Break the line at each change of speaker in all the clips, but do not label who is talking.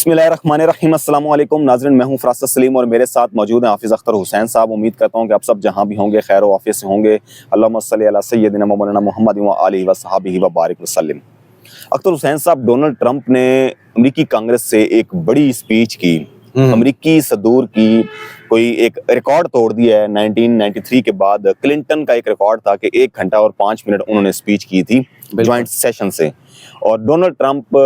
بسم اللہ الرحمن الرحیم۔ السلام علیکم ناظرین، میں ہوں فراست سلیم اور میرے ساتھ موجود ہیں حافظ اختر حسین صاحب۔ امید کرتا ہوں کہ آپ سب جہاں بھی ہوں گے خیر و عافیت سے ہوں گے۔ اللہم صلی علی سیدنا مولانا محمد و آلہ و صحابہ و بارک وسلم۔ اختر حسین صاحب، ڈونلڈ ٹرمپ نے امریکی کانگریس سے ایک بڑی اسپیچ کی، امریکی صدور کی کوئی ایک ریکارڈ توڑ دیا ہے۔ 1993 کے بعد کلنٹن کا ایک ریکارڈ تھا کہ 1 گھنٹہ اور 5 منٹ انہوں نے اسپیچ کی تھی جوائنٹ سیشن سے، اور ڈونلڈ ٹرمپ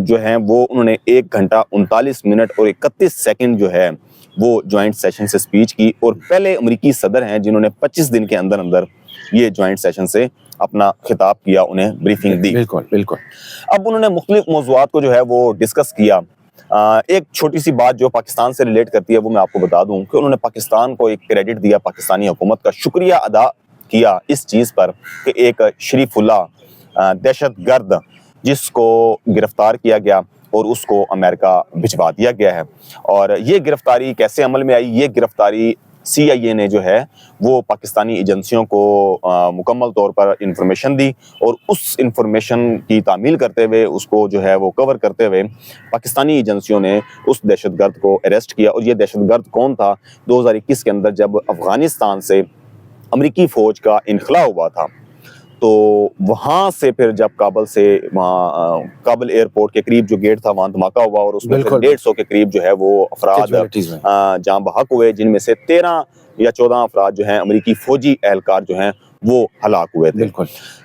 جو ہیں وہ انہوں نے 1 گھنٹہ 39 منٹ اور 31 سیکنڈ جو ہے وہ جوائنٹ سیشن سے اسپیچ کی، اور پہلے امریکی صدر ہیں جنہوں نے 25 دن کے اندر اندر یہ جوائنٹ سیشن سے اپنا خطاب کیا، انہیں بریفنگ دی۔
بالکل۔
اب انہوں نے مختلف موضوعات کو جو ہے وہ ڈسکس کیا۔ ایک چھوٹی سی بات جو پاکستان سے ریلیٹ کرتی ہے وہ میں آپ کو بتا دوں کہ انہوں نے پاکستان کو ایک کریڈٹ دیا، پاکستانی حکومت کا شکریہ ادا کیا اس چیز پر کہ ایک شریف اللہ دہشت گرد جس کو گرفتار کیا گیا اور اس کو امریکہ بھجوا دیا گیا ہے، اور یہ گرفتاری کیسے عمل میں آئی؟ یہ گرفتاری CIA نے جو ہے وہ پاکستانی ایجنسیوں کو مکمل طور پر انفارمیشن دی، اور اس انفارمیشن کی تعمیل کرتے ہوئے اس کو جو ہے وہ کور کرتے ہوئے پاکستانی ایجنسیوں نے اس دہشت گرد کو اریسٹ کیا۔ اور یہ دہشت گرد کون تھا؟ 2021 کے اندر جب افغانستان سے امریکی فوج کا انخلا ہوا تھا، تو وہاں سے پھر جب کابل سے وہاں کابل ایئرپورٹ کے قریب جو گیٹ تھا وہاں دھماکہ ہوا، اور اس میں 150 کے قریب جو ہے وہ افراد جاں بحق ہوئے، جن میں سے 13 یا 14 افراد جو ہیں امریکی فوجی اہلکار جو ہیں وہ ہلاک ہوئے تھے۔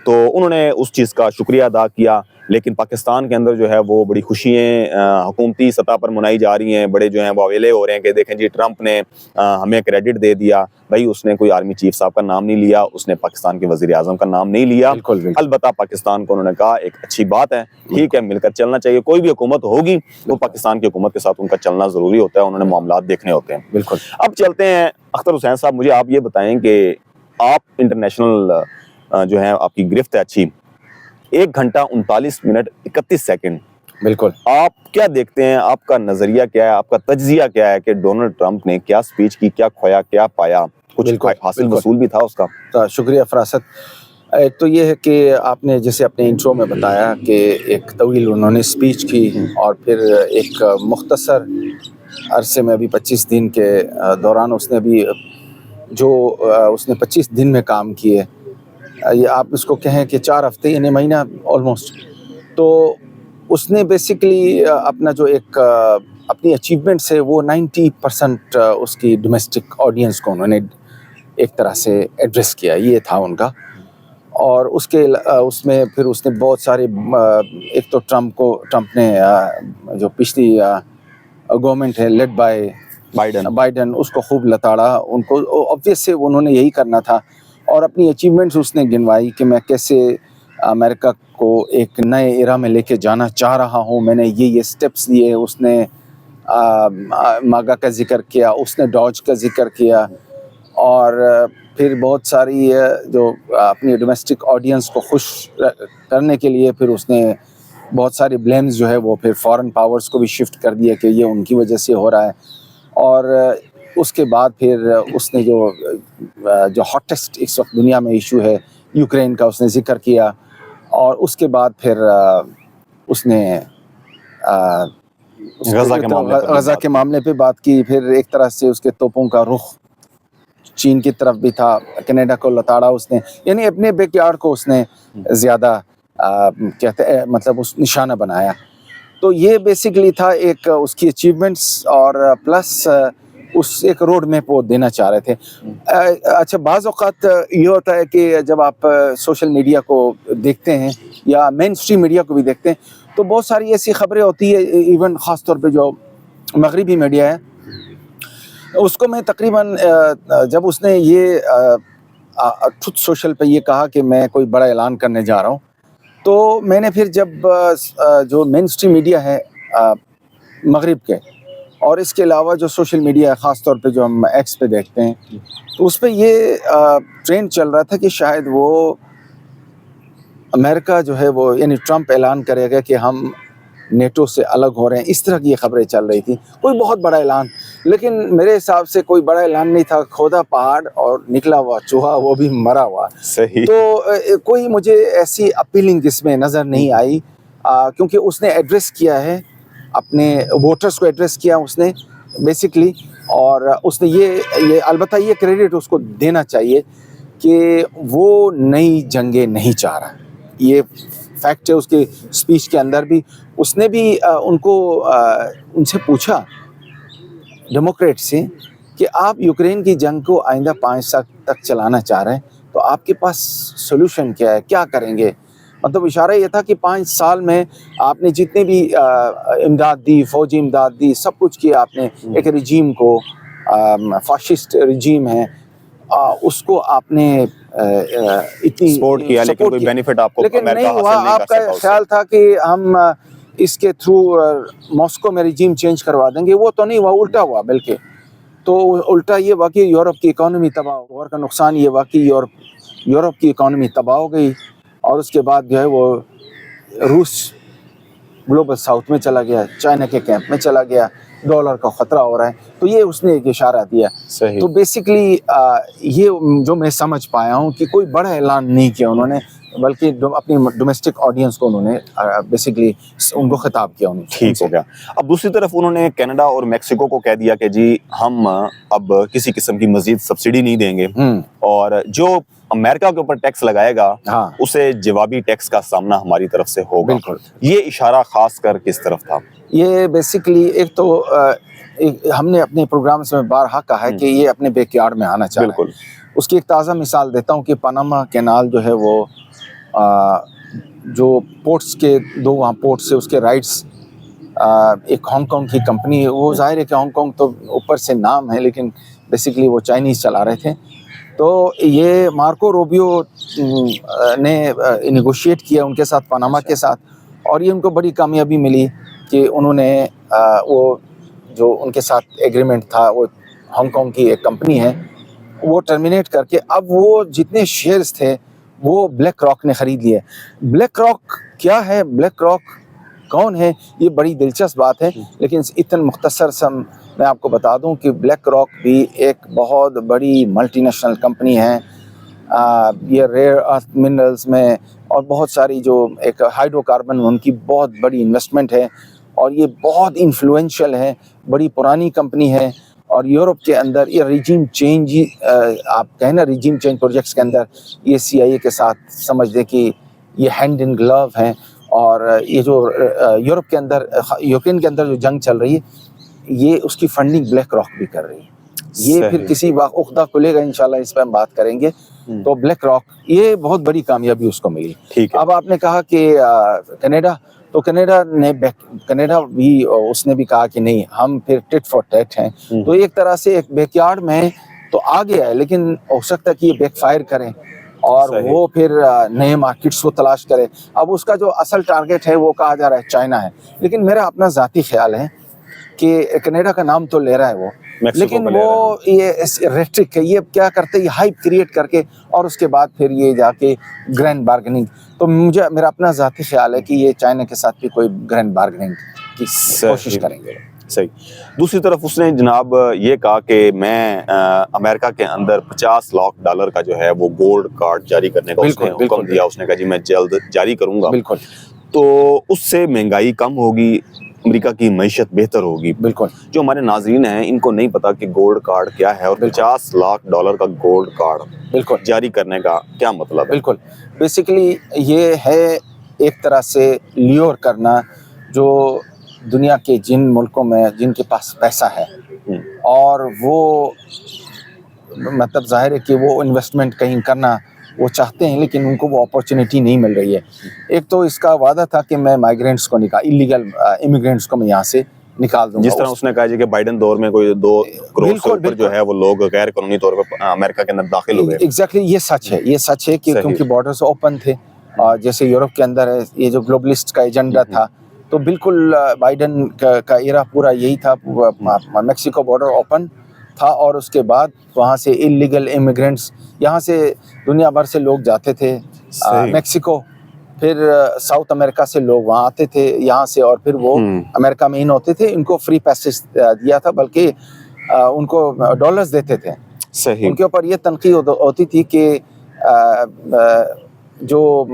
تو انہوں نے اس چیز کا شکریہ ادا کیا، لیکن پاکستان کے اندر جو ہے وہ بڑی خوشیاں حکومتی سطح پر منائی جا رہی ہیں، بڑے جو ہیں وہ اویلے ہو رہے ہیں کہ دیکھیں جی ٹرمپ نے ہمیں کریڈٹ دے دیا۔ بھائی اس نے کوئی آرمی چیف صاحب کا نام نہیں لیا، اس نے پاکستان کے وزیر اعظم کا نام نہیں لیا۔ البتہ پاکستان کو انہوں نے کہا ایک اچھی بات ہے، ٹھیک ہے، مل کر چلنا چاہیے، کوئی بھی حکومت ہوگی تو پاکستان کی حکومت کے ساتھ ان کا چلنا ضروری ہوتا ہے، انہوں نے معاملات دیکھنے ہوتے ہیں۔
بالکل۔
اب چلتے ہیں اختر حسین صاحب، مجھے آپ یہ بتائیں کہ آپ انٹرنیشنل جو ہے آپ کی گرفت ہے اچھی، 1 گھنٹہ 39 منٹ 31 سیکنڈ،
بالکل،
آپ کیا دیکھتے ہیں؟ آپ کا نظریہ کیا ہے؟ آپ کا تجزیہ کیا ہے کہ ڈونلڈ ٹرمپ نے کیا سپیچ کی، کیا کھویا، کیا پایا؟ کچھ حاصل وصول بھی تھا اس کا؟
شکریہ فراست۔ ایک تو یہ ہے کہ آپ نے جیسے اپنے انٹرو میں بتایا کہ ایک طویل انہوں نے سپیچ کی، اور پھر ایک مختصر عرصے میں ابھی 25 دن کے دوران اس نے بھی جو اس نے 25 دن میں کام کیے، یہ آپ اس کو کہیں کہ 4 ہفتے یعنی مہینہ آلموسٹ، تو اس نے بیسیکلی اپنا جو ایک اپنی اچیومنٹس ہے وہ 90% اس کی ڈومیسٹک آڈینس کو انہوں نے ایک طرح سے ایڈریس کیا، یہ تھا ان کا۔ اور اس میں پھر اس نے بہت سارے ایک تو ٹرمپ نے جو پچھلی گورنمنٹ ہے لیڈ بائی بائیڈن، اس کو خوب لتاڑا، ان کو obvious سے انہوں نے یہی کرنا تھا، اور اپنی اچیومنٹس اس نے گنوائی کہ میں کیسے امریکہ کو ایک نئے ایرا میں لے کے جانا چاہ رہا ہوں، میں نے یہ سٹیپس لیے۔ اس نے ماگا کا ذکر کیا، اس نے ڈاج کا ذکر کیا، اور پھر بہت ساری جو اپنی ڈومیسٹک آڈینس کو خوش کرنے کے لیے پھر اس نے بہت ساری بلیمز جو ہے وہ پھر فارن پاورز کو بھی شفٹ کر دیا کہ یہ ان کی وجہ سے ہو رہا ہے۔ اور اس کے بعد پھر اس نے جو ہاٹیسٹ اس وقت دنیا میں ایشو ہے یوکرین کا، اس نے ذکر کیا، اور اس کے بعد پھر اس نے غزہ کے معاملے پہ بات کی، پھر ایک طرح سے اس کے توپوں کا رخ چین کی طرف بھی تھا، کینیڈا کو لتاڑا اس نے، یعنی اپنے بیک یارڈ کو اس نے زیادہ کہتے ہیں مطلب اس نشانہ بنایا۔ تو یہ بیسیکلی تھا ایک اس کی اچیومنٹس، اور پلس اس ایک روڈ میپ وہ دینا چاہ رہے تھے۔ اچھا، بعض اوقات یہ ہوتا ہے کہ جب آپ سوشل میڈیا کو دیکھتے ہیں یا مین اسٹریم میڈیا کو بھی دیکھتے ہیں تو بہت ساری ایسی خبریں ہوتی ہے، ایون خاص طور پہ جو مغربی میڈیا ہے اس کو میں تقریباً جب اس نے یہ ٹروتھ سوشل پہ یہ کہا کہ میں کوئی بڑا اعلان کرنے جا رہا ہوں، تو میں نے پھر جب جو مین اسٹریم میڈیا ہے مغرب کے، اور اس کے علاوہ جو سوشل میڈیا ہے خاص طور پہ جو ہم ایکس پہ دیکھتے ہیں، تو اس پہ یہ ٹرینڈ چل رہا تھا کہ شاید وہ امریکہ جو ہے وہ یعنی ٹرمپ اعلان کرے گا کہ ہم نیٹو سے الگ ہو رہے ہیں، اس طرح کی یہ خبریں چل رہی تھیں، کوئی بہت بڑا اعلان۔ لیکن میرے حساب سے کوئی بڑا اعلان نہیں تھا، کھودا پہاڑ اور نکلا ہوا چوہا، وہ بھی مرا ہوا۔
صحیح۔
تو کوئی مجھے ایسی اپیلنگ اس میں نظر نہیں آئی، کیونکہ اس نے ایڈریس کیا ہے اپنے ووٹرز کو ایڈریس کیا اس نے بیسکلی, اور اس نے یہ البتہ یہ کریڈٹ اس کو دینا چاہیے کہ وہ نئی جنگیں نہیں چاہ رہا. یہ فیکٹ ہے اس کے اسپیچ کے اندر بھی. اس نے بھی ان سے پوچھا ڈیموکریٹ سے کہ آپ یوکرین کی جنگ کو آئندہ 5 سال تک چلانا چاہ رہے ہیں تو آپ کے پاس سولوشن کیا ہے, کیا کریں گے. مطلب اشارہ یہ تھا کہ 5 سال میں آپ نے جتنے بھی امداد دی, فوجی امداد دی, سب کچھ کیا آپ نے. ایک رجیم کو, فاشسٹ رجیم ہے, اس کو آپ نے اتنی
سپورٹ کیا لیکن کوئی بینیفٹ آپ کو
لیکن
امریکہ
نہیں ہوا.
حاصل نہیں
آپ
کر
کا
سکا.
خیال تھا کہ ہم اس کے تھرو ماسکو میں رجیم چینج کروا دیں گے, وہ تو نہیں ہوا, الٹا ہوا بلکہ. تو الٹا یہ ہوا کہ یورپ کی اکانومی تباہ, وار کا نقصان یہ ہوا کہ یورپ کی اکانومی تباہ ہو گئی, اور اس کے بعد جو ہے وہ روس گلوبل ساؤتھ میں چلا گیا, چائنا کے کیمپ میں چلا گیا, ڈالر کا خطرہ ہو رہا ہے. تو یہ اس نے ایک اشارہ دیا.
صحیح.
تو بیسکلی یہ جو میں سمجھ پایا ہوں کہ کوئی بڑا اعلان نہیں کیا انہوں نے, بلکہ اپنی ڈومیسٹک آڈینس کو انہوں نے بیسکلی ان کو خطاب کیا.
ٹھیک ہو گیا. اب دوسری طرف انہوں نے کینیڈا اور میکسیکو کو کہہ دیا کہ جی ہم اب کسی قسم کی مزید سبسڈی نہیں دیں گے, اور جو امریکہ کے اوپر ٹیکس لگائے گا اسے جوابی ٹیکس کا سامنا ہماری طرف سے ہوگا.
بالکل.
یہ اشارہ خاص کر کس طرف تھا؟
یہ بیسکلی ایک تو ہم نے اپنے پروگرامز میں بارہا کہا ہے کہ یہ اپنے بیک یارڈ میں آنا چاہتا ہے.
بالکل.
اس کی ایک تازہ مثال دیتا ہوں کہ پاناما کینال جو ہے وہ جو پورٹس کے 2 وہاں پورٹس سے اس کے رائٹس ایک ہانگ کانگ کی کمپنی ہے. وہ ظاہر ہے کہ ہانگ کانگ تو اوپر سے نام ہے لیکن بیسکلی وہ چائنیز چلا رہے تھے. تو یہ مارکو روبیو نے نیگوشیٹ کیا ان کے ساتھ, پاناما کے ساتھ, اور یہ ان کو بڑی کامیابی ملی کہ انہوں نے وہ جو ان کے ساتھ ایگریمنٹ تھا, وہ ہانگ کانگ کی ایک کمپنی ہے, وہ ٹرمینیٹ کر کے اب وہ جتنے شیئرز تھے وہ بلیک راک نے خرید لیے. بلیک راک کیا ہے, بلیک راک کون ہے, یہ بڑی دلچسپ بات ہے. لیکن اتنا مختصر سا میں آپ کو بتا دوں کہ بلیک راک بھی ایک بہت بڑی ملٹی نیشنل کمپنی ہے. یہ ریئر ارتھ منرلز میں اور بہت ساری جو ایک ہائیڈرو کاربن میں ان کی بہت بڑی انویسٹمنٹ ہے, اور یہ بہت انفلوئنشل ہے, بڑی پرانی کمپنی ہے. اور یورپ کے اندر یہ ریجیم چینج, آپ کہیں نا ریجیم چینج پروجیکٹس کے اندر یہ CIA کے ساتھ سمجھ دیں کہ یہ ہینڈ ان گلو ہیں. اور یہ جو یورپ کے اندر, یوکرین کے اندر جو جنگ چل رہی ہے, یہ اس کی فنڈنگ بلیک راک بھی کر رہی ہے. یہ پھر کسی وقت عقدہ کھلے گا انشاءاللہ, اس پہ ہم بات کریں گے. تو بلیک راک یہ بہت بڑی کامیابی اس کو ملی. اب آپ نے کہا کہ کینیڈا, تو کینیڈا بھی اس نے بھی کہا کہ نہیں, ہم پھر ٹٹ فار ٹیٹ ہیں. تو ایک طرح سے ایک بیک یارڈ میں تو آ گیا ہے, لیکن ہو سکتا ہے کہ یہ بیک فائر کریں اور وہ پھر نئے مارکیٹس کو تلاش کرے. اب اس کا جو اصل ٹارگیٹ ہے وہ کہا جا رہا ہے چائنا ہے, لیکن میرا اپنا ذاتی خیال ہے کہ کینیڈا کا نام تو لے رہا ہے وہ, لیکن وہ یہ ریٹرک ہے, یہ کیا کرتے ہیں, یہ ہائپ کریٹ کر کے اور اس کے بعد پھر یہ جا کے گرینڈ بارگننگ. تو میرا اپنا ذاتی خیال ہے کہ یہ چائنا کے ساتھ بھی کوئی گرینڈ بارگننگ کی کوشش کریں گے.
صحیح. دوسری طرف اس نے جناب یہ کہا کہ میں امریکہ کے اندر $50 لاکھ کا جو ہے وہ گولڈ کارڈ جاری کرنے کا اس نے حکم دیا. اس نے کہا جی میں جلد جاری کروں گا.
بالکل.
تو اس سے مہنگائی کم ہوگی, امریکہ کی معیشت بہتر ہوگی.
بالکل.
جو ہمارے ناظرین ہیں ان کو نہیں پتا کہ گولڈ کارڈ کیا ہے, اور $50 لاکھ کا گولڈ کارڈ
بالکل
جاری کرنے کا کیا مطلب ہے.
بالکل. بیسیکلی یہ ہے ایک طرح سے لیور کرنا جو دنیا کے جن ملکوں میں جن کے پاس پیسہ ہے اور وہ مطلب ظاہر ہے کہ وہ انویسٹمنٹ کہیں کرنا وہ چاہتے ہیں, لیکن ان کو وہ اپورچونیٹی نہیں مل رہی ہے. ایک تو اس کا وعدہ تھا کہ میں مائیگرینٹس کو الیگل امیگرینٹس کو میں یہاں سے نکال دوں گا.
جس طرح اس نے کہا جی کہ بائیڈن دور میں کوئی 2 کروڑ سے اوپر جو ہے وہ لوگ غیر قانونی طور پر امریکہ کے اندر داخل ہوئے.
ایگزیکٹلی, یہ سچ ہے, یہ سچ ہے کہ کیونکہ بارڈرز اوپن تھے, جیسے یورپ کے اندر ہے یہ جو گلوبلسٹ کا ایجنڈا تھا, تو بالکل بائیڈن کا ایرا پورا یہی تھا. میکسیکو بارڈر اوپن تھا اور اس کے بعد وہاں سے انلیگل امیگرینٹس, یہاں سے دنیا بھر سے لوگ جاتے تھے میکسیکو, پھر ساؤتھ امریکہ سے لوگ وہاں آتے تھے یہاں سے, اور پھر وہ امریکہ میں ان ہوتے تھے. ان کو فری پیسز دیا تھا, بلکہ ان کو ڈالرز دیتے تھے. ان کے اوپر یہ تنقید ہوتی تھی کہ جو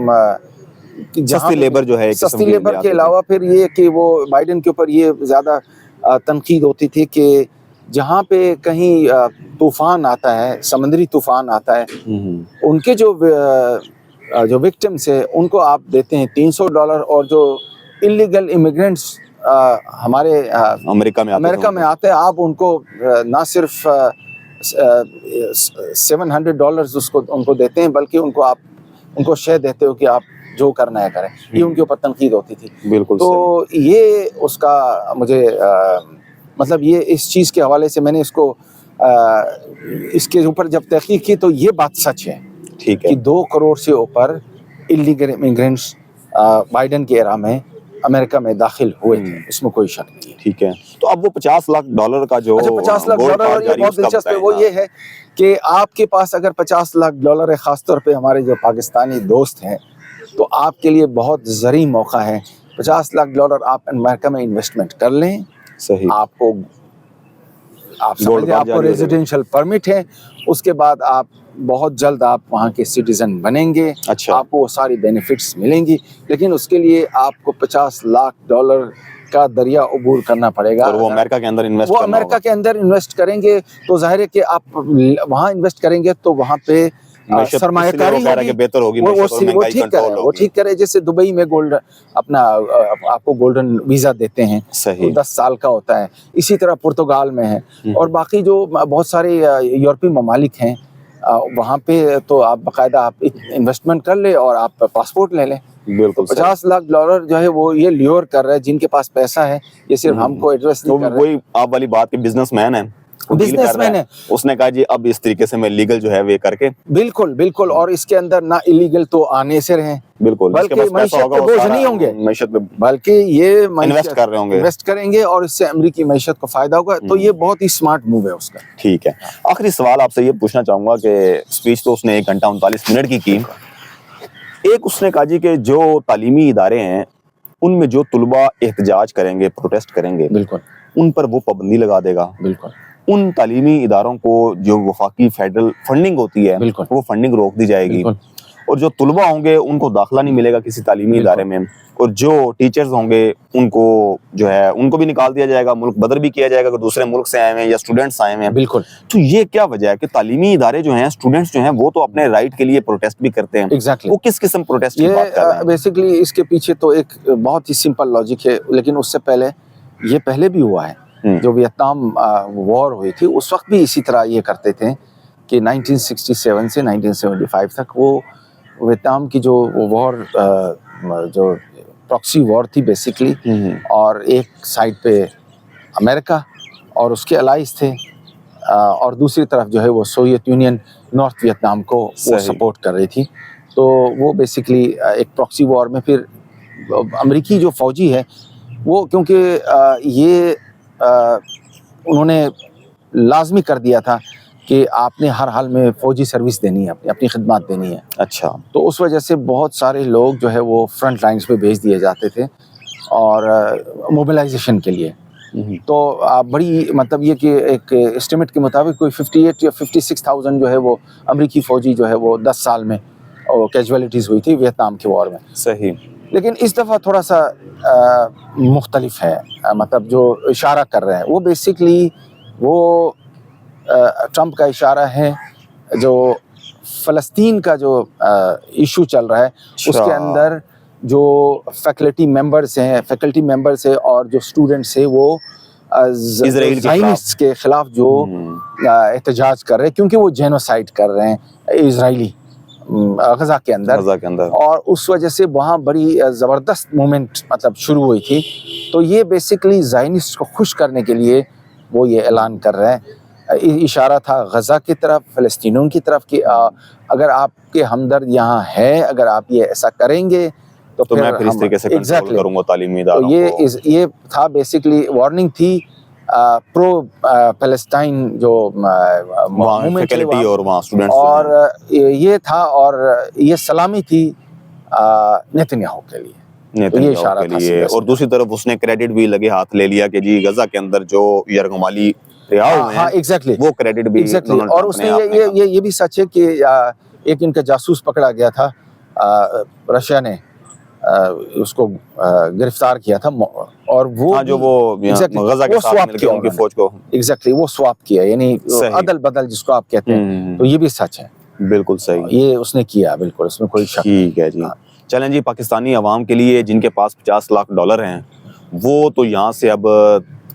سستی لیبر جو ہے ایک قسم
سستی
کی
لیبر
آتی
کے
تھی۔
علاوہ پھر یہ کہ وہ بائیڈن کے اوپر یہ زیادہ تنقید ہوتی تھی کہ جہاں پہ کہیں طوفان آتا ہے، سمندری طوفان آتا ہے، ان کے جو وکٹمس ہیں ان کو آپ دیتے ہیں $300، اور جو انلیگل امیگرینٹس ہمارے
امریکہ میں
آتے ہیں آپ ان کو نہ صرف $700 ان کو دیتے ہیں، بلکہ ان کو شے دیتے ہو کہ آپ جو کرنا ہے کریں. یہ ان کے اوپر تنقید ہوتی تھی.
بالکل
تو یہ اس کا مجھے مطلب یہ اس چیز کے حوالے سے میں نے اس کے اوپر جب تحقیق کی تو یہ بات سچ ہے
ٹھیک ہے
کہ 2 کروڑ سے اوپر انلیگل امیگرینٹس بائیڈن کے ایرا میں امریکہ میں داخل ہوئے تھے، اس میں کوئی شک نہیں ہے.
ٹھیک ہے. تو اب وہ $50 لاکھ کا جو
اچھا $50 لاکھ،
گولڈ
اور
کارڈ
یہ
جاری
بہت دلچسپ ہے، وہ یہ ہے کہ آپ کے پاس اگر $50 لاکھ ہے، خاص طور پہ ہمارے جو پاکستانی دوست ہیں، تو آپ کے لیے بہت زرعی موقع ہے. $50 لاکھ آپ امریکہ میں انویسٹمنٹ کر لیں،
صحیح
آپ سمجھیں آپ کو ریزیڈینشل پرمٹ ہے، اس کے بعد آپ بہت جلد آپ وہاں کے سٹیزن بنیں گے.
اچھا.
آپ کو وہ ساری بینیفٹس ملیں گی، لیکن اس کے لیے آپ کو $50 لاکھ کا دریا عبور کرنا پڑے گا.
اور وہ امریکہ کے اندر
انویسٹ کریں گے تو ظاہر ہے کہ آپ وہاں انویسٹ کریں گے تو وہاں پہ سرمایہ کاری
ہوگی،
وہ ٹھیک کرے. جیسے دبئی میں گولڈ اپنا آپ کو گولڈن ویزا دیتے ہیں، 10 سال کا ہوتا ہے. اسی طرح پرتگال میں ہے، اور باقی جو بہت سارے یورپی ممالک ہیں وہاں پہ تو آپ باقاعدہ آپ انویسٹمنٹ کر لیں اور آپ پاسپورٹ لے لیں.
بالکل.
$50 لاکھ جو ہے وہ یہ لیور کر رہا ہے جن کے پاس پیسہ ہے. یہ صرف ہم کو ایڈریس نہیں کر رہے.
وہی آپ والی بات کہ بزنس مین ہے، اس نے کہا جی اب اس طریقے سے میں لیگل جو ہے وہ کر کے.
بالکل. اور اس کے اندر نہ انلیگل تو آنے سے رہیں،
بالکل،
بلکہ معیشت پہ بوجھ نہیں ہوں گے، بلکہ یہ
انویسٹ کر رہے ہوں گے،
انویسٹ کریں گے اور اس سے امریکی معیشت کو فائدہ ہوگا. تو یہ بہت ہی سمارٹ موو ہے اس کا.
ٹھیک ہے. آخری سوال آپ سے یہ پوچھنا چاہوں گا کہ اسپیچ تو اس نے 1 گھنٹہ 39 منٹ کی. ایک اس نے کہا جی کہ جو تعلیمی ادارے ہیں ان میں جو طلباء احتجاج کریں گے، پروٹیسٹ کریں گے،
بالکل
ان پر وہ پابندی لگا دے گا.
بالکل.
ان تعلیمی اداروں کو جو وفاقی فیڈرل فنڈنگ ہوتی ہے وہ فنڈنگ روک دی جائے گی. اور جو طلباء ہوں گے ان کو داخلہ نہیں ملے گا کسی تعلیمی ادارے میں. اور جو ٹیچرز ہوں گے ان کو جو ہے ان کو بھی نکال دیا جائے گا، ملک بدر بھی کیا جائے گا کہ دوسرے ملک سے آئے ہوئے ہیں یا اسٹوڈنٹس آئے ہوئے ہیں.
بالکل.
تو یہ کیا وجہ ہے کہ تعلیمی ادارے جو ہیں، اسٹوڈنٹس جو ہیں وہ تو اپنے رائٹ کے لیے پروٹیسٹ بھی کرتے ہیں.
ایگزیکٹلی.
وہ کس قسم پروٹیسٹ کی بات کر رہے ہیں؟
بیسیکلی اس کے پیچھے تو ایک بہت ہی سمپل لاجک ہے، لیکن اس سے پہلے بھی ہوا ہے. جو ویتنام وار ہوئی تھی اس وقت بھی اسی طرح یہ کرتے تھے کہ 1967 سے 1975 تک وہ ویتنام کی جو وار جو پراکسی وار تھی بیسیکلی، اور ایک سائڈ پہ امریکہ اور اس کے الائز تھے، اور دوسری طرف جو ہے وہ سوویت یونین نارتھ ویتنام کو وہ سپورٹ کر رہی تھی. تو وہ بیسیکلی ایک پراکسی وار میں پھر امریکی جو فوجی ہے وہ کیونکہ یہ انہوں نے لازمی کر دیا تھا کہ آپ نے ہر حال میں فوجی سروس دینی ہے، اپنی خدمات دینی ہے.
اچھا.
تو اس وجہ سے بہت سارے لوگ جو ہے وہ فرنٹ لائنز پہ بھیج دیے جاتے تھے اور موبلائزیشن کے لیے. تو بڑی مطلب یہ کہ ایک اسٹیمیٹ کے مطابق کوئی 58 یا 56,000 جو ہے وہ امریکی فوجی جو ہے وہ 10 سال میں کیجویلٹیز ہوئی تھی ویتنام کے وار میں.
صحیح.
لیکن اس دفعہ تھوڑا سا مختلف ہے، مطلب جو اشارہ کر رہے ہیں وہ بیسکلی وہ ٹرمپ کا اشارہ ہے جو فلسطین کا جو ایشو چل رہا ہے اس کے اندر جو فیکلٹی ممبرس ہیں اور جو اسٹوڈنٹس ہیں وہ زائنسٹس کے خلاف جو احتجاج کر رہے ہیں کیونکہ وہ جینوسائڈ کر رہے ہیں اسرائیلی غزہ کے اندر. اور اس وجہ سے وہاں بڑی زبردست مومنٹ مطلب شروع ہوئی تھی. تو یہ بیسکلی زائنسٹ کو خوش کرنے کے لیے وہ یہ اعلان کر رہے ہیں. اشارہ تھا غزہ کی طرف، فلسطینیوں کی طرف کہ اگر آپ کے ہمدرد یہاں ہے، اگر آپ یہ ایسا کریں گے تو
میں پھر اس طریقے سے کنٹرول کروں گا تعلیمی اداروں
کو. یہ تھا بیسکلی وارننگ تھی پرو پیلسٹائن جو
فیکلٹی اور وہاں اسٹوڈنٹس،
اور یہ تھا اور یہ سلامی تھی نیتنیاہو کے لیے. تو یہ اشارہ تھا.
اور دوسری طرف اس نے کریڈٹ بھی لگے ہاتھ لے لیا کہ جی غزہ کے اندر جو یرغمالی رہا ہوئے ہیں وہ کریڈٹ بھی.
اور اس نے یہ بھی سچ ہے کہ ایک ان کا جاسوس پکڑا گیا تھا رشیا نے اس کو گرفتار کیا تھا اور وہ
ہاں جو وہ
Exactly.
غزہ کے
وہ
ساتھ
swap
مل کے
کیا
ان کی
انہوں نے.
فوج کو
ایگزیکٹلی وہ سواپ کیا، یعنی
صحیح.
عدل بدل جس کو آپ کہتے ہیں، تو یہ بھی سچ ہے،
بالکل صحیح.
یہ اس نے کیا، بالکل اس میں کوئی شک نہیں.
ٹھیک ہے جی. چلیں جی، پاکستانی عوام کے لیے جن کے پاس $50 لاکھ ہیں وہ تو یہاں سے اب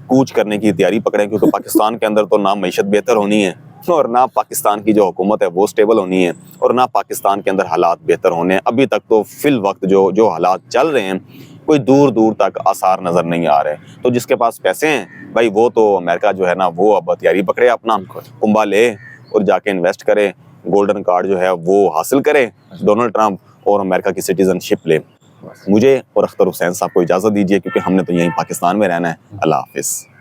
کوچ کرنے کی تیاری پکڑیں، کیونکہ پاکستان کے اندر تو نہ معیشت بہتر ہونی ہے اور نہ پاکستان کی جو حکومت ہے وہ سٹیبل ہونی ہے اور نہ پاکستان کے اندر حالات بہتر ہونے ہیں. ابھی تک تو فی الوقت جو حالات چل رہے ہیں کوئی دور دور تک آثار نظر نہیں آ رہے. تو جس کے پاس پیسے ہیں بھائی وہ تو امریکہ جو ہے نا وہ اب تیاری پکڑے، اپنا کنبا لے اور جا کے انویسٹ کرے، گولڈن کارڈ جو ہے وہ حاصل کرے ڈونلڈ ٹرمپ اور امریکہ کی سٹیزن شپ لے. مجھے اور اختر حسین صاحب کو اجازت دیجیے، کیونکہ ہم نے تو یہیں پاکستان میں رہنا ہے. اللہ حافظ.